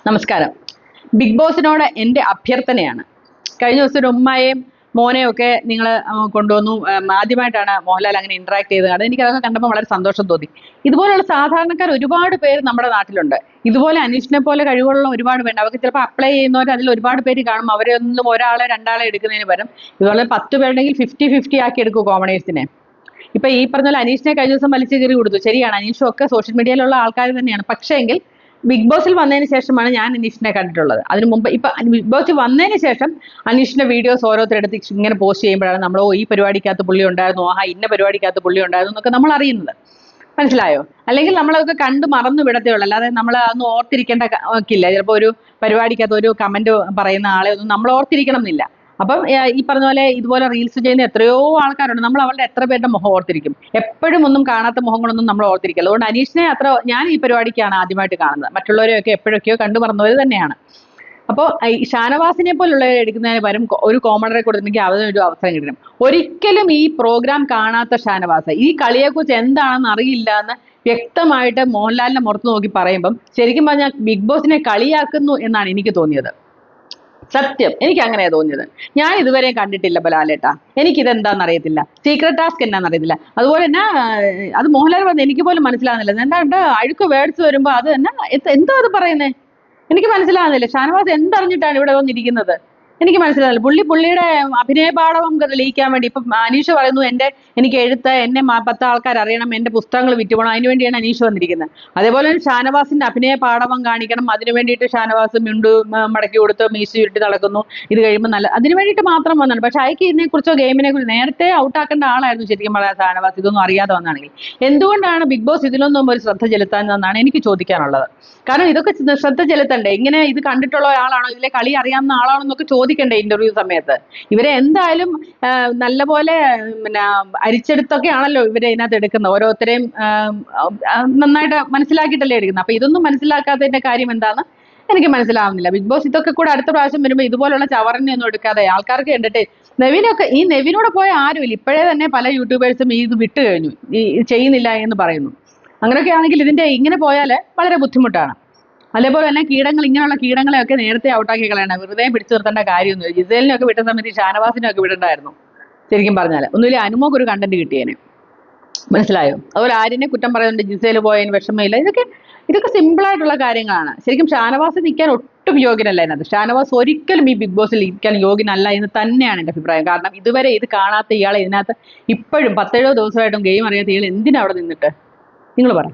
നമസ്കാരം. ബിഗ് ബോസിനോട് എൻ്റെ അഭ്യർത്ഥനയാണ്. കഴിഞ്ഞ ദിവസം ഒരു ഉമ്മയെയും മോനെയും ഒക്കെ നിങ്ങൾ കൊണ്ടുവന്നു. ആദ്യമായിട്ടാണ് മോഹൻലാൽ അങ്ങനെ ഇന്ററാക്ട് ചെയ്തത്. എനിക്ക് അതൊക്കെ കണ്ടപ്പോൾ വളരെ സന്തോഷം തോന്നി. ഇതുപോലുള്ള സാധാരണക്കാർ ഒരുപാട് പേര് നമ്മുടെ നാട്ടിലുണ്ട്. ഇതുപോലെ അനീഷിനെ പോലെ കഴിവുള്ള ഒരുപാട് പേരുണ്ട്. അവർക്ക് ചിലപ്പോൾ അപ്ലൈ ചെയ്യുന്നവർ അതിൽ ഒരുപാട് പേര് കാണും. അവരൊന്നും ഒരാളെ രണ്ടാളെ എടുക്കുന്നതിന് പകരം ഇതുപോലെ 10 പേരുണ്ടെങ്കിൽ 50-50 ആക്കി എടുക്കും കോമഡേഴ്സിനെ. ഇപ്പൊ ഈ പറഞ്ഞ പോലെ അനീഷിനെ കഴിഞ്ഞ ദിവസം വലിച്ചു കീറി കൊടുത്തു. ശരിയാണ്, അനീഷും ഒക്കെ സോഷ്യൽ മീഡിയയിലുള്ള ആൾക്കാർ തന്നെയാണ്. പക്ഷേ എങ്കിൽ ബിഗ് ബോസിൽ വന്നതിന് ശേഷമാണ് ഞാൻ അനീഷിനെ കണ്ടിട്ടുള്ളത്. അതിന് മുമ്പ് ഇപ്പൊ ബിഗ് ബോസിൽ വന്നതിന് ശേഷം അനീഷിന്റെ വീഡിയോസ് ഓരോരുത്തരെടുത്ത് ഇങ്ങനെ പോസ്റ്റ് ചെയ്യുമ്പോഴാണ് നമ്മൾ ഈ പരിപാടിക്കകത്ത് പുള്ളി ഉണ്ടായിരുന്നു, ഇന്ന പരിപാടിക്കകത്ത് പുള്ളി ഉണ്ടായിരുന്നു എന്നൊക്കെ നമ്മൾ അറിയുന്നത്. മനസ്സിലായോ? അല്ലെങ്കിൽ നമ്മളതൊക്കെ കണ്ട് മറന്നു വിടത്തേ ഉള്ളൂ. അല്ലാതെ നമ്മൾ അതൊന്നും ഓർത്തിരിക്കേണ്ട ഇല്ല. ചിലപ്പോൾ ഒരു പരിപാടിക്കകത്ത് ഒരു കമന്റ് പറയുന്ന ആളെ ഒന്നും നമ്മൾ ഓർത്തിരിക്കണം എന്നില്ല. അപ്പം ഈ പറഞ്ഞ പോലെ ഇതുപോലെ റീൽസ് ചെയ്യുന്ന എത്രയോ ആൾക്കാരുണ്ട്. നമ്മൾ അവരുടെ എത്ര പേരുടെ മുഖം ഓർത്തിരിക്കും? എപ്പോഴും ഒന്നും കാണാത്ത മുഖങ്ങളൊന്നും നമ്മൾ ഓർത്തിരിക്കും. അതുകൊണ്ട് അനീഷിനെ ഞാൻ ഈ പരിപാടിക്കാണ് ആദ്യമായിട്ട് കാണുന്നത്. മറ്റുള്ളവരെയൊക്കെ എപ്പോഴൊക്കെയോ കണ്ടു മറന്നവർ തന്നെയാണ്. അപ്പോൾ ഈ ഷാനവാസിനെ പോലുള്ളവരെ എടുക്കുന്നതിന് പകരം ഒരു കോമണറെ കൊടുത്തിട്ടുണ്ടെങ്കിൽ അതിനൊരു അവസരം കിട്ടണം. ഒരിക്കലും ഈ പ്രോഗ്രാം കാണാത്ത ഷാനവാസ് ഈ കളിയെക്കുറിച്ച് എന്താണെന്ന് അറിയില്ല എന്ന് വ്യക്തമായിട്ട് മോഹൻലാലിന്റെ മുഖത്ത് നോക്കി പറയുമ്പം ശരിക്കും പറഞ്ഞാൽ ബിഗ് ബോസിനെ കളിയാക്കുന്നു എന്നാണ് എനിക്ക് തോന്നിയത്. സത്യം, എനിക്ക് അങ്ങനെയാ തോന്നിയത്. ഞാൻ ഇതുവരെ കണ്ടിട്ടില്ല ബലാലേട്ടാ. എനിക്കിതെന്താണെന്ന് അറിയത്തില്ല. സീക്രട്ട് ടാസ്ക് എന്നാന്ന് അറിയത്തില്ല. അതുപോലെ തന്നെ അത് മോഹൻലാൽ പറഞ്ഞത് എനിക്ക് പോലും മനസ്സിലാകുന്നില്ല. എന്താണ്ട് അഴുക്ക് വേർഡ്സ് വരുമ്പോൾ അത് തന്നെ എന്തോ അത് പറയുന്നേ എനിക്ക് മനസ്സിലാകുന്നില്ല. ഷാനവാസ് എന്തറിഞ്ഞിട്ടാണ് ഇവിടെ വന്നിരിക്കുന്നത് എനിക്ക് മനസ്സിലാകുന്നില്ല. പുള്ളിയുടെ അഭിനയ പാഠവം തെളിയിക്കാൻ വേണ്ടി ഇപ്പം അനീഷ് പറയുന്നു എനിക്ക് എന്നെ 10 ആൾക്കാർ അറിയണം, എന്റെ പുസ്തകങ്ങൾ വിറ്റുപോകണം, അതിനുവേണ്ടിയാണ് അനീഷ് വന്നിരിക്കുന്നത്. അതേപോലെ തന്നെ ഷാനവാസിന്റെ അഭിനയ പാഠവം കാണിക്കണം, അതിനു വേണ്ടിയിട്ട് ഷാനവാസ് മടക്കി കൊടുത്ത് മീശ ചുരുട്ടി നടക്കുന്നു. ഇത് കഴിയുമ്പോൾ അതിനു വേണ്ടിയിട്ട് മാത്രം വന്നാണ്. പക്ഷെ അയക്ക് ഇതിനെക്കുറിച്ചോ ഗെയിമിനെ കുറിച്ച് നേരത്തെ ഔട്ടാക്കേണ്ട ആളായിരുന്നു ശരിക്കും പറയാൻ ഷാനവാസ്. ഇതൊന്നും അറിയാതെ വന്നാണെങ്കിൽ എന്തുകൊണ്ടാണ് ബിഗ് ബോസ് ഇതിലൊന്നും ഒരു ശ്രദ്ധ ചെലുത്താനെന്നാണ് എനിക്ക് ചോദിക്കാനുള്ളത്. കാരണം ഇതൊക്കെ ശ്രദ്ധ ചെലുത്തണ്ടേ? ഇങ്ങനെ ഇത് കണ്ടിട്ടുള്ള ഒരാളാണോ, ഇതിലെ കളി അറിയാവുന്ന ആളാണോ എന്നൊക്കെ ചോദിക്കണ്ടേ ഇന്റർവ്യൂ സമയത്ത്? ഇവരെ എന്തായാലും നല്ലപോലെ അരിച്ചെടുത്തൊക്കെ ആണല്ലോ ഇവരെ ഇതിനകത്ത് എടുക്കുന്നത്. ഓരോരുത്തരെയും നന്നായിട്ട് മനസ്സിലാക്കിയിട്ടല്ലേ എടുക്കുന്നത്. അപ്പൊ ഇതൊന്നും മനസ്സിലാക്കാത്തതിന്റെ കാര്യം എന്താന്ന് എനിക്ക് മനസ്സിലാവുന്നില്ല. ബിഗ് ബോസ് ഇതൊക്കെ കൂടെ അടുത്ത പ്രാവശ്യം വരുമ്പോൾ ഇതുപോലുള്ള ചവറിനെയൊന്നും എടുക്കാതെ ആൾക്കാർക്ക് കണ്ടിട്ട് നെവിനോട് പോയ ആരുമില്ല. ഇപ്പോഴേ തന്നെ പല യൂട്യൂബേഴ്സും ഇത് വിട്ടു കഴിഞ്ഞു, ചെയ്യുന്നില്ല എന്ന് പറയുന്നു. അങ്ങനെയൊക്കെ ആണെങ്കിൽ ഇങ്ങനെ പോയാൽ വളരെ ബുദ്ധിമുട്ടാണ്. അതേപോലെ തന്നെ ഇങ്ങനെയുള്ള കീടങ്ങളെയൊക്കെ നേരത്തെ ഔട്ടാക്കി കളയണം. വെറുതെ പിടിച്ചു നിർത്തേണ്ട കാര്യമൊന്നുമില്ല. ജിസേലിനൊക്കെ വിട്ട സമയത്ത് ഷാനവാസിനൊക്കെ വിടണ്ടായിരുന്നു ശരിക്കും പറഞ്ഞാൽ. ഒന്നുമില്ല, അനുമോക്ക് ഒരു കണ്ടന്റ് കിട്ടിയേനെ. മനസ്സിലായോ? അതുപോലെ ആര്യനെ കുറ്റം പറയുന്നുണ്ട്, ജിസേൽ പോയതിന് വിഷമമില്ല. ഇതൊക്കെ സിമ്പിൾ ആയിട്ടുള്ള കാര്യങ്ങളാണ്. ശരിക്കും ഷാനവാസ് നിൽക്കാൻ ഒട്ടും യോഗ്യനല്ല ഇതിനകത്ത്. ഷാനവാസ് ഒരിക്കലും ഈ ബിഗ് ബോസിൽ ഇരിക്കാൻ യോഗ്യനല്ല എന്ന് തന്നെയാണ് എൻ്റെ അഭിപ്രായം. കാരണം ഇതുവരെ ഇത് കാണാത്ത ഇയാളെ ഇതിനകത്ത് ഇപ്പോഴും 10-70 ദിവസമായിട്ടും ഗെയിം അറിയാത്ത ഇയാൾ എന്തിനാ അവിടെ നിന്നിട്ട്? നിങ്ങൾ പറ.